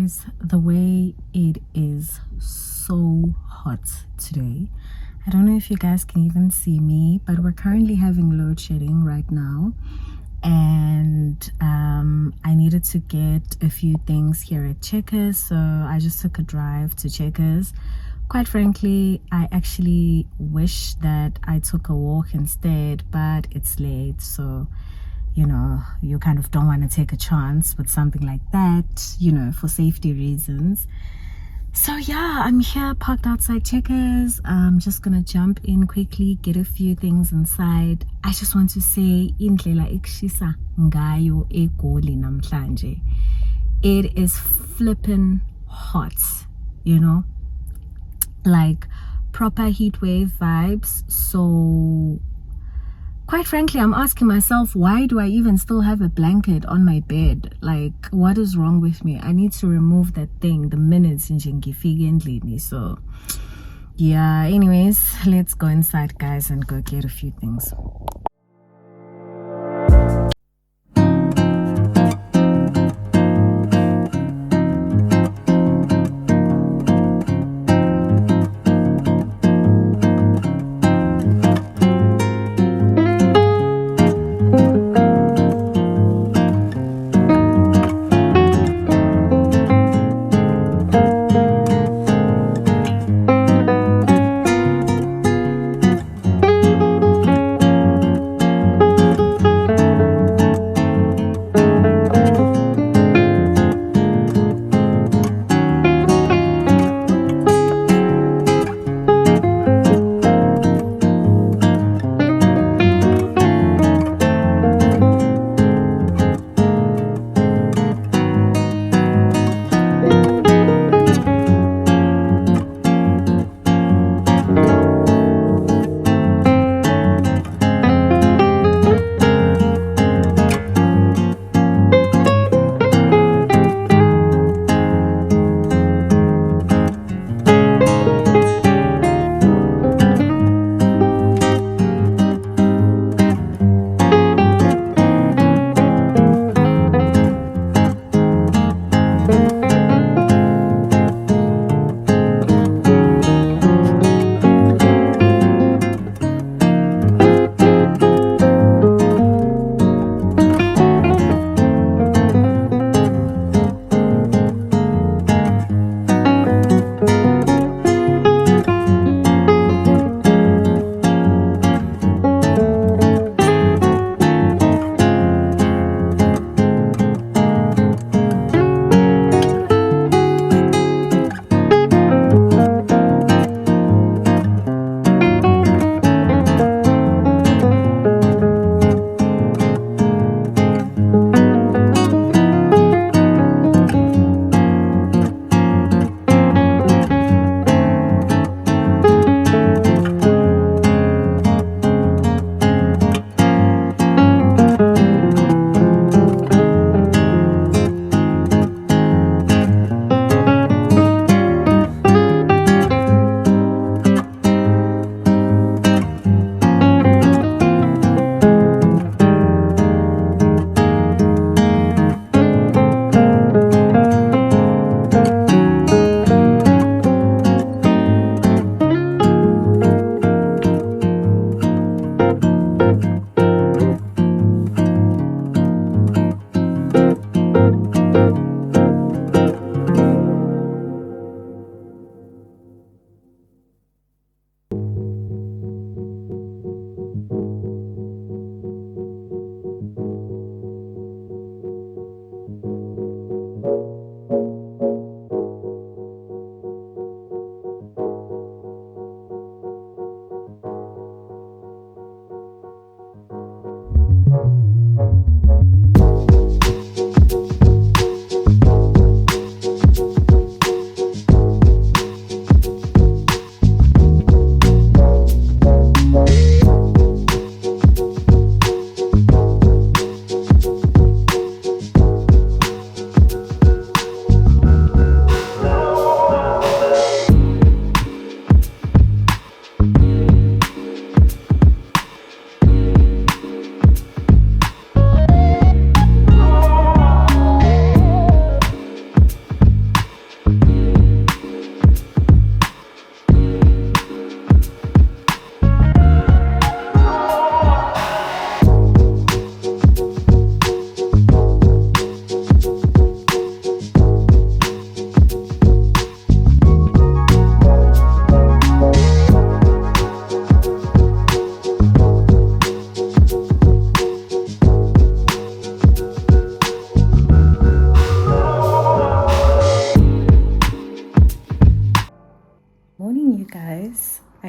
guys, the way it is so hot today. I don't know if you guys can even see me, but we're currently having load shedding right now. And I needed to get a few things here at Checkers, so I just took a drive to Checkers. Quite frankly, I actually wish that I took a walk instead, but it's late, so you know, you kind of don't want to take a chance with something like that, you know, for safety reasons. So yeah, I'm here parked outside Checkers. I'm just gonna jump in quickly, get a few things inside. I just want to say, indlela ekshisa ngayo eGoli namhlanje. It is flippin' hot, you know, like proper heat wave vibes. So quite frankly, I'm asking myself, why do I even still have a blanket on my bed? Like, what is wrong with me? I need to remove that thing the minute endlini. So yeah, anyways, let's go inside, guys, and go get a few things.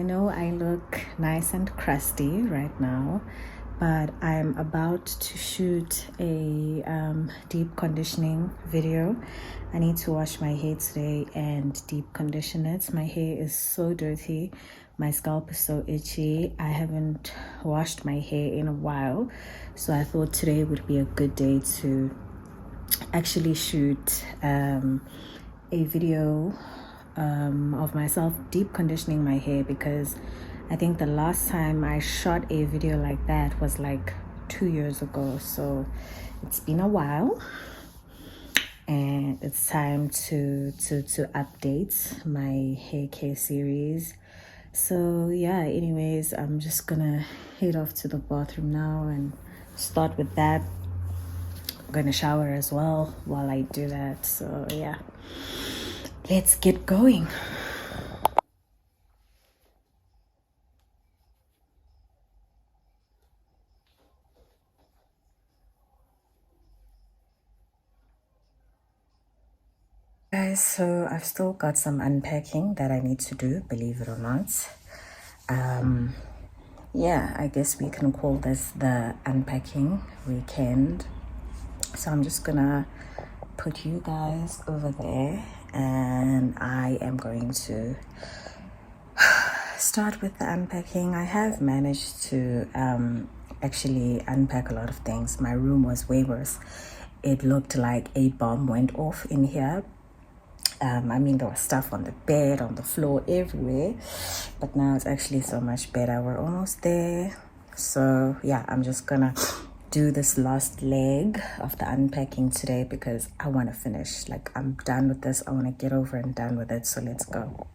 I know I look nice and crusty right now, but I'm about to shoot a deep conditioning video. I need to wash my hair today and deep condition it. My hair is so dirty. My scalp is so itchy. I haven't washed my hair in a while, so I thought today would be a good day to actually shoot a video of myself deep conditioning my hair, because I think the last time I shot a video like that was like 2 years ago. So it's been a while, and it's time to update my hair care series. So yeah, anyways, I'm just gonna head off to the bathroom now and start with that. I'm gonna shower as well while I do that. So yeah, let's get going. Guys, so I've still got some unpacking that I need to do, believe it or not. Yeah, I guess we can call this the unpacking weekend. So I'm just gonna put you guys over there, and I am going to start with the unpacking. I have managed to actually unpack a lot of things. My room was way worse. It looked like a bomb went off in here. I mean, there was stuff on the bed, on the floor, everywhere. But now it's actually so much better. We're almost there. So yeah, I'm just gonna do this last leg of the unpacking today because I want to finish. Like, I'm done with this. I want to get over and done with it. So let's go.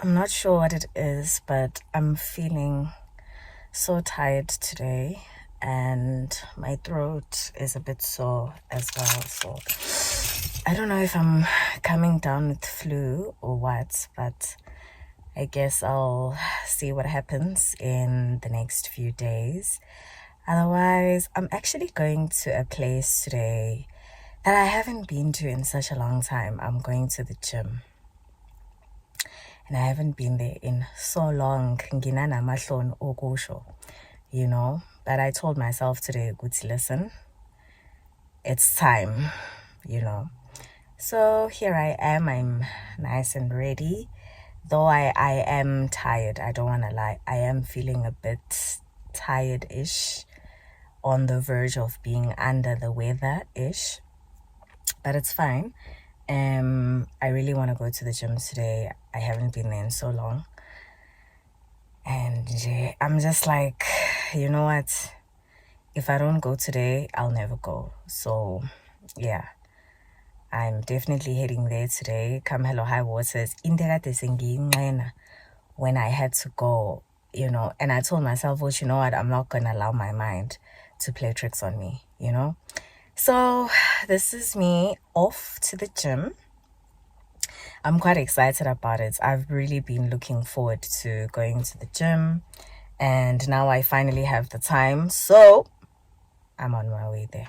I'm not sure what it is, but I'm feeling so tired today, and my throat is a bit sore as well. So I don't know if I'm coming down with flu or what, but I guess I'll see what happens in the next few days. Otherwise, I'm actually going to a place today that I haven't been to in such a long time. I'm going to the gym. And I haven't been there in so long. You know, but I told myself today, listen, it's time, you know. So here I am. I'm nice and ready. Though I am tired, I don't want to lie. I am feeling a bit tired-ish, on the verge of being under the weather-ish. But it's fine. I really want to go to the gym today. I haven't been there in so long. And I'm just like, you know what? If I don't go today, I'll never go. So, yeah. I'm definitely heading there today. Come hello high waters. When I had to go, you know, and I told myself, well, you know what? I'm not going to allow my mind to play tricks on me, you know? So this is me off to the gym. I'm quite excited about it. I've really been looking forward to going to the gym, and now I finally have the time. So I'm on my way there.